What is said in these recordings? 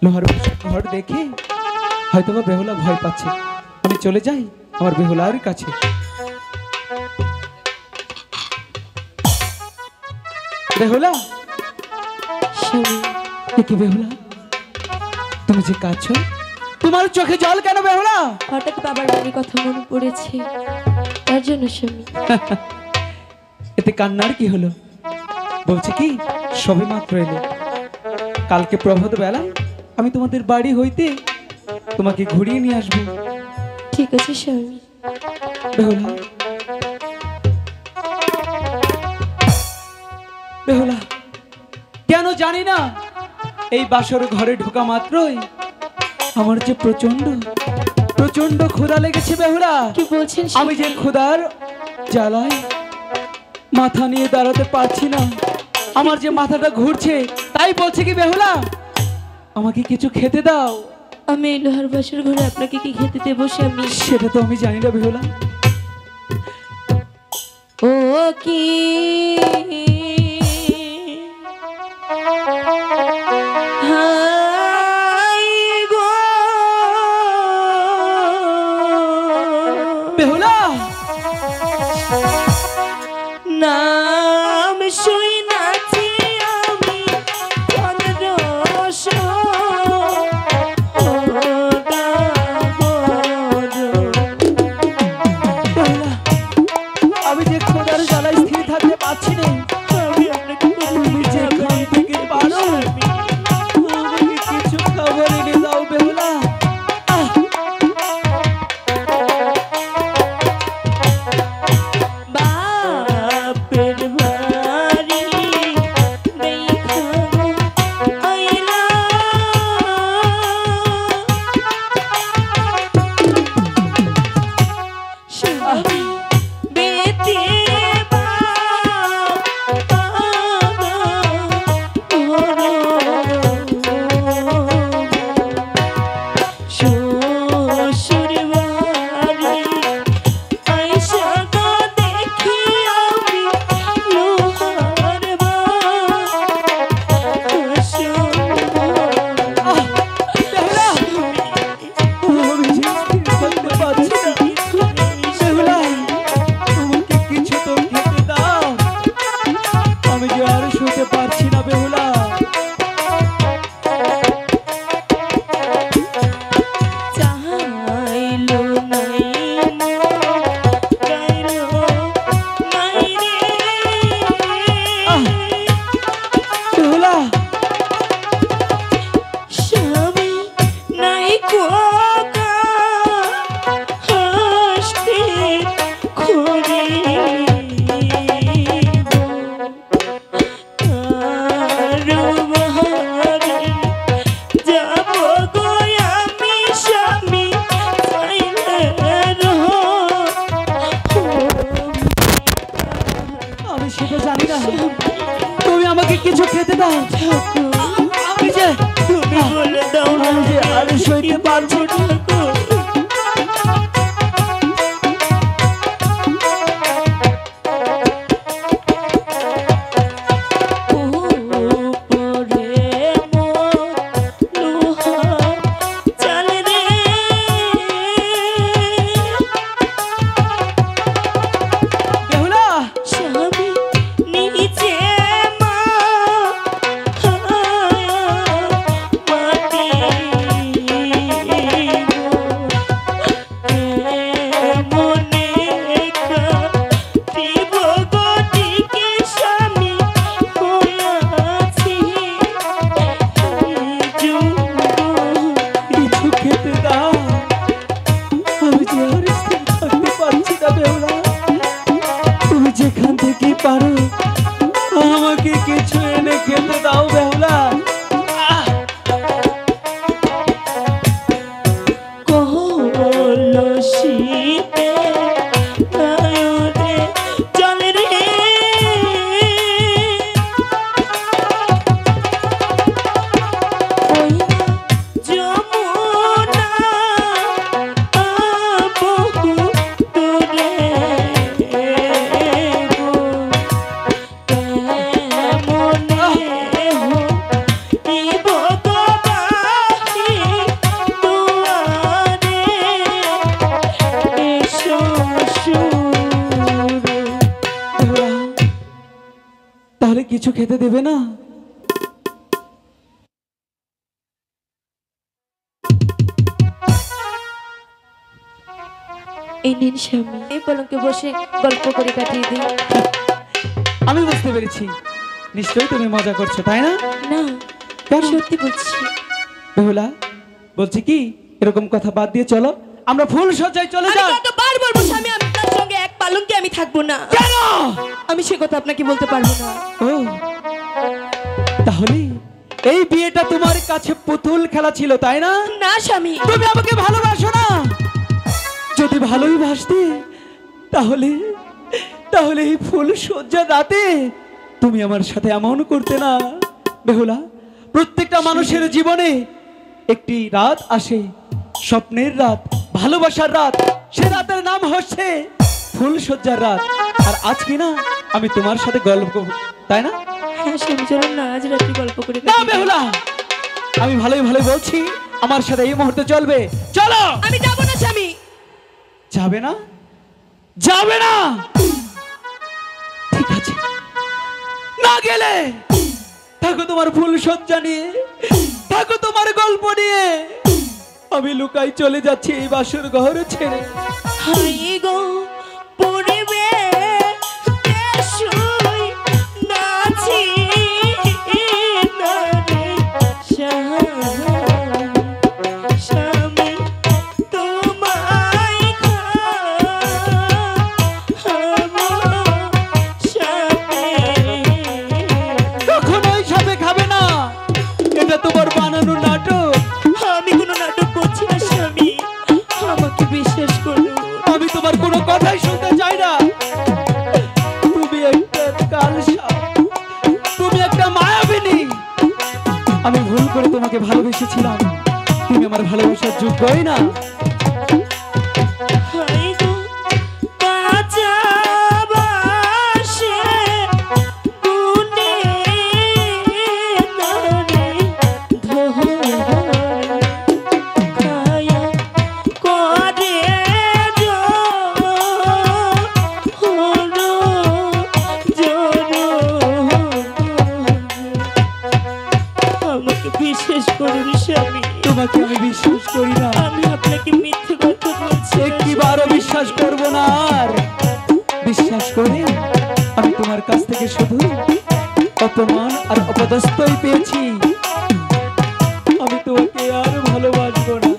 লোহার ঘর দেখে হয়তো বা বেহুলা ভয় পাচ্ছে। আমি চলে যাই আমার বেহুলার কাছে। বেহুলা, স্বামী, দেখি বেহুলা, তুমি যে কাঁদছো, তোমার চোখে জল কেন বেহুলা? হঠাৎ বাবার বাড়ির কথা মনে পড়েছে, তার জন্য স্বামী। এতে কান্নার কি হলো? বলছে কি সবে মাত্র এলো, কালকে প্রভাত বেলায় আমি তোমাদের বাড়ি হইতে তোমাকে ঘুরিয়ে নিয়ে আসবো। ঠিক আছে স্বামী। বেহুলা, বেহুলা, কেন জানি না এই বাসর ঘরে ঢোকা মাত্রই আমার যে প্রচন্ড প্রচন্ড ক্ষুধা লেগেছে বেহুলা। কি বলছেন আমি যে স্বামী? ক্ষুধার জ্বালায় মাথা নিয়ে দাঁড়াতে পারছি না, আমার যে মাথাটা ঘুরছে, তাই বলছে কি বেহুলা আমাকে কিছু খেতে দাও। আমি এই লোহার বাসর ঘরে আপনাকে কি খেতে দেবো স্বামী? সেটা তো আমি জানি না বেহুলা। ও কি হাই গো বেহুলা, নাম শুই নাচি আমি অনরস বেহুলা, আমি যে ক্ষুধার জ্বালায় স্থির থাকতে পারছি না, কিছু খেতে দেবে না? এই নিন স্বামী, এই পলঙ্কে বসে গল্প করে কাটিয়ে দিই। আমি বুঝতে পেরেছি, নিশ্চয়ই তুমি মজা করছো, তাই না? না, কেন? সত্যি বলছি। বেহুলা, বলছি কি, এরকম কথা বাদ দিয়ে চলো আমরা ফুল সজ্জায় চলে আমি যাই। কতবার বলবো স্বামী, আমি আপনার সঙ্গে এক পালঙ্কে আমি থাকবো না। কেন? আমি সে কথা আপনাকে বলতে পারবো না। ও, তাহলে এই বিয়েটা তোমার কাছে পুতুল খেলা ছিল, তাই না? না স্বামী, তুমি আমাকে ভালোবাসো না? যদি ভালোই বাসতে তাহলে তাহলে এই ফুল সজ্জার রাতে তুমি আমার সাথে এমন করতে না। বেহুলা, প্রত্যেকটা মানুষের জীবনে একটি রাত আসে, স্বপ্নের রাত, ভালোবাসার রাত। সে রাতের নাম হচ্ছে ফুল সজ্জার রাত। আর আজকে না আমি তোমার সাথে গল্প করব, তাই না? হ্যাঁ স্বামী, চলুন না আজ রাত্রি গল্প করে না কাটিয়ে দিই। বেহুলা, আমি ভালোই ভালোই বলছি, আমার সাথে এই মুহূর্তে চলবে। চলো। আমি যাবো না স্বামী। যাবে না? যাবে না? ঠিক আছে, না গেলে থাকো তোমার ফুল সজ্জা নিয়ে, থাকো তোমার গল্প নিয়ে। আমি লুকাই চলে যাচ্ছি এই বাসর ঘর ছেড়ে। হাই গো পড়বে শুই নাচি না রে স্বামী, তোমায় খাবো সাথে। কখনোই সাথে খাবে না, এটা তোমার বানানো নাটক। আমি কোনো নাটক করছি না স্বামী, আমাকে বিশ্বাস করুন। আমি তোমার কোনো কথাই শুনতে চাই না। তুমি একটা কালসাপ, তুমি একটা মায়াবিনী। আমি ভুল করে তোমাকে ভালোবেসেছিলাম, তুমি আমার ভালোবাসার যোগ্যই না। হাই গো কাঁচা বাসে গুনে নারে ধরে খায়া করে আমাকে বিশ্বাস করুন স্বামী, তোমাকে আমি বিশ্বাস করি না, আমি আপনাকে মিথ্যে কথা বলছি না। একটিবারও বিশ্বাস করব না। আর বিশ্বাস করে আমি তোমার কাছ থেকে শুধু অপমান আর অপদস্থই পেয়েছি। আমি তোমাকে আর ভালোবাসবো না।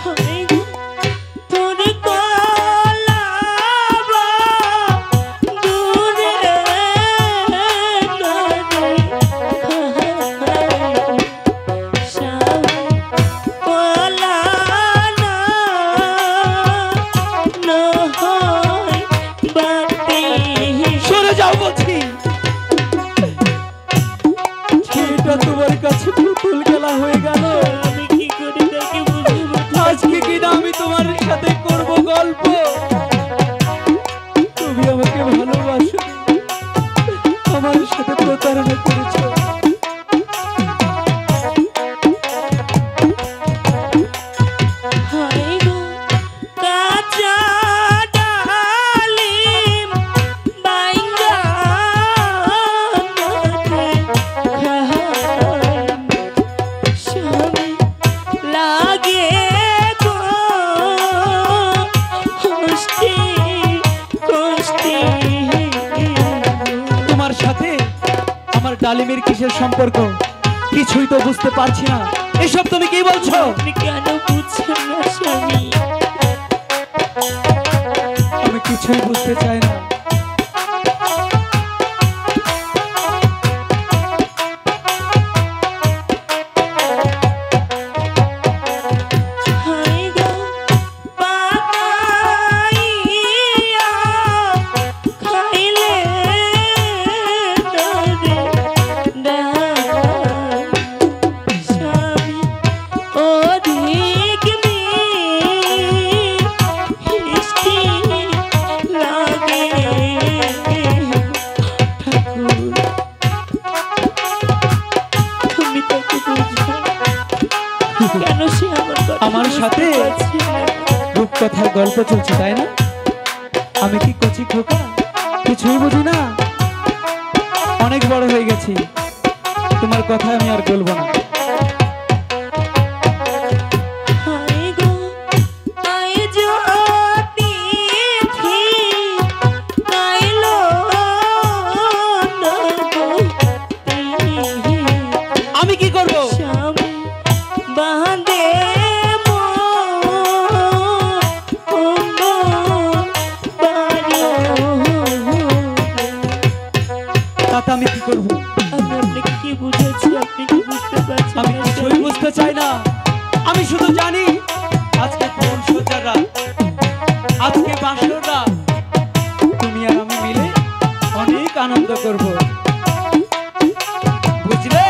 হাই গো তোর গলাবা দূরে নারে স্বামী, গলা না হয় বাতি। সরে যাও বলছি। এটা তোমার কাছে পুতুল খেলা হয়ে গেল। আমি কি করে তাকে বুঝাবো? আজকে কিনা আমি তোমার সাথে করব গল্প। তুমি আমাকে ভালোবাসো, আমার সাথে প্রতারণা করেছো। হাই গো কাঁচা ডালিম বাইঙ্গা নারে খাই স্বামী, লাগে গো কষ্টে কষ্টে। তোমার সাথে আমার ডালিমের কিসের সম্পর্ক, কিছুই তো বুঝতে পারছি না। এসব তুমি কি বলছো? আপনি কেন বুঝছেন না স্বামী? আমি কিছুই বুঝতে চাই না। হাই গো পাকাইয়া খাইলে নারে ডাল স্বামী, অধিক মিষ্টি লাগে ঠাকুর, তুমি তাকে বুঝাও কেন সে আমার কথা আমার বুঝতে সাথে পারছে না। রূপকথার গল্প চলছে, তাই না? আমি কি কচি খোকা কিছুই বুঝি না, অনেক বড় হয়ে গেছি, তোমার কথা আমি আর বলবো না। হায় গো আয় যদি গাইলো না গো আমি কি করব? স্বামী বাঁধে তাতে আমি কি করব? আমি আপনাকে কি বুঝাচ্ছি, আপনি কি বুঝতে পারছেন? আমি কিছুই বুঝতে চাই না। আমি শুধু জানি আজকে ফুল সজ্জার রাত, আজকে বাসর রাত, তুমি আর আমি মিলে অনেক আনন্দ করব, বুঝলে?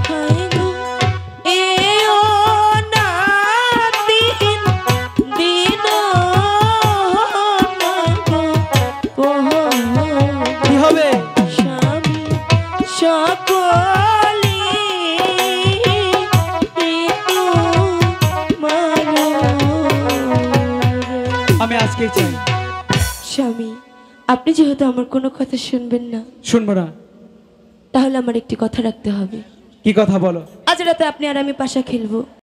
হায় গো এও না দিন দিন না গো কি হবে? স্বামী সকলে আমি আজকেই চাই। স্বামী আপনি যেহেতু আমার কোনো কথা শুনবেন না, শুনবো না। তাহলে আমার একটি কথা রাখতে হবে। কি কথা বলো? আজ রাতে আপনি আর আমি পাশা খেলবো।